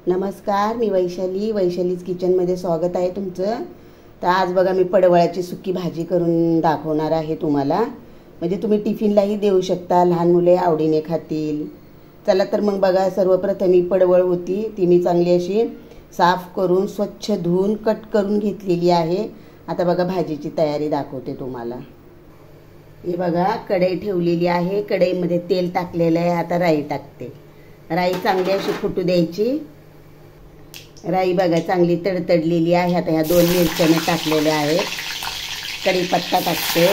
नमस्कार, मी वैशालीज किचनमध्ये स्वागत आहे तुमचं। तर आज बघा मी पडवळाची सुकी भाजी करून दाखवणार आहे तुम्हाला। म्हणजे तुम्ही टिफिनलाही देऊ शकता, लहान मुले आवडीने खातील। चला तर मग बघा, सर्वप्रथम ही पडवळ होती ती मी चांगली अशी साफ करून स्वच्छ धुवून कट करून घेतलेली आहे। आता बघा भाजीची तयारी दाखवते तुम्हाला। हे बघा कढई ठेवलेली आहे, कढईमध्ये तेल टाकलेलं आहे। आता राई टाकते। राई चांगली अशी फुटू द्यायची। राई बघा चांगली तडतडलेली आहे। आता ह्या 2 मिरच्या मी टाकलेल्या आहेत। कढीपत्ता टाकते।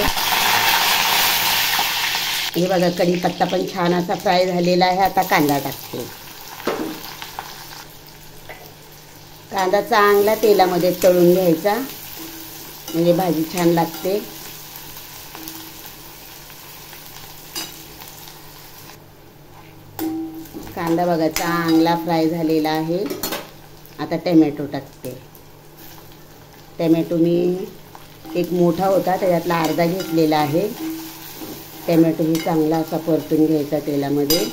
हे बघा कढीपत्ता पण छान असा फ्राय झालेला आहे। आता कांदा टाकते। कांदा चांगला तेलामध्ये तळून घ्यायचा, म्हणजे भाजी छान लागते। कांदा बघा चांगला फ्राय झालेला आहे। आता टोमॅटो टाकते। टोमॅटो मी एक मोठा होता त्याच्यातला अर्धा घेतलेला आहे। टोमॅटो ही चांगला असा परतून घ्यायचा तेलामध्ये।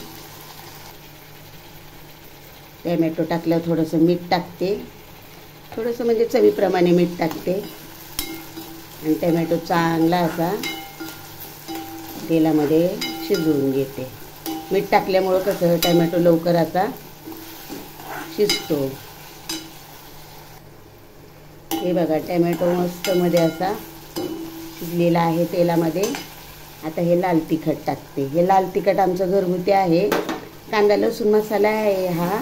टोमॅटो टाकल्यावर थोडंसं मीठ टाकते, थोडंसं म्हणजे चवीप्रमाणे मीठ टाकते। आणि टोमॅटो चांगला असा तेलामध्ये शिजवून घेते। मीठ टाकल्यामुळं कसं टोमॅटो लवकर असा शिजतो। हे बघा टोमॅटो मस्त मध्ये असा शिजलेला आहे तेलामध्ये। आता हे लाल तिखट टाकते। हे लाल तिखट आमचं घरगुती आहे, कांदा लसूण मसाला आहे हा।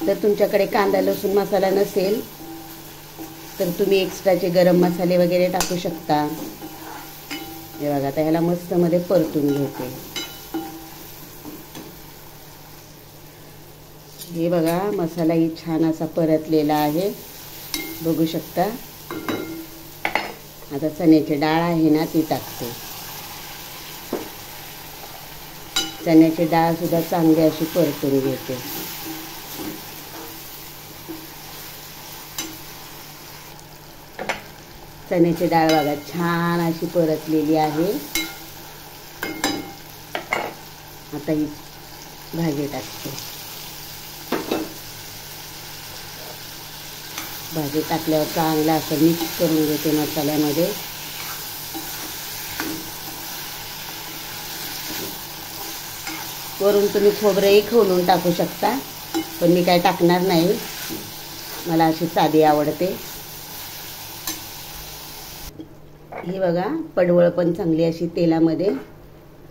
जर तुमच्याकडे कांदा लसूण मसाला नसेल तर तुम्ही एक्स्ट्राचे गरम मसाले वगैरे टाकू शकता। हे बघा आता ह्याला मस्त मध्ये परतून घेते। हे बघा मसालाही छान असा परतलेला आहे, बघू शकता। आता चण्याची डाळ आहे ना ती टाकते। चण्याची डाळ सुद्धा चांगली अशी परतून घेते। चण्याची डाळ बघा छान अशी परतलेली आहे। आता ही भाजी टाकते। भाजी टाकल्यावर चांगलं असं मिक्स करून घेते मसाल्यामध्ये। वरून तुम्ही खोबरेही खवलून टाकू शकता, पण मी काय टाकणार नाही, मला अशी साधी आवडते। ही बघा पडवळ पण चांगली अशी तेलामध्ये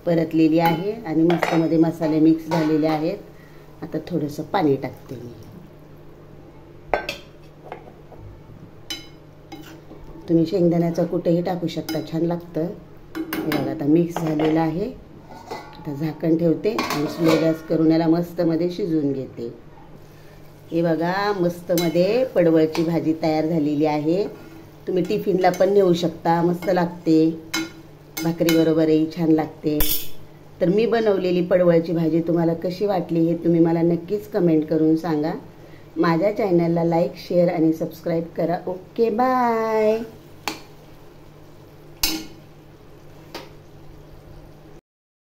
परतलेली आहे आणि मस्त मध्ये मसाले मिक्स झालेले आहेत। आता थोडंसं पाणी टाकते मी। तुम्ही शेंगदाण्याचा कुटही टाकू शकता, छान लागतं। हे बघा आता मिक्स झालेलं आहे। आता झाकण ठेवते आणि स्लो गॅस करून याला मस्त मध्ये शिजवून घेते। हे बघा मस्त मध्ये पडवळची भाजी तयार झालेली आहे। तुम्ही टिफिनला पण नेऊ शकता, मस्त लागते। भाकरी बरोबरही छान लागते। तर मी बनवलेली पडवळची भाजी तुम्हाला कशी वाटली हे तुम्ही मला नक्कीच कमेंट करून सांगा। माझ्या चॅनलला लाईक, शेअर आणि सबस्क्राईब करा। Okay bye.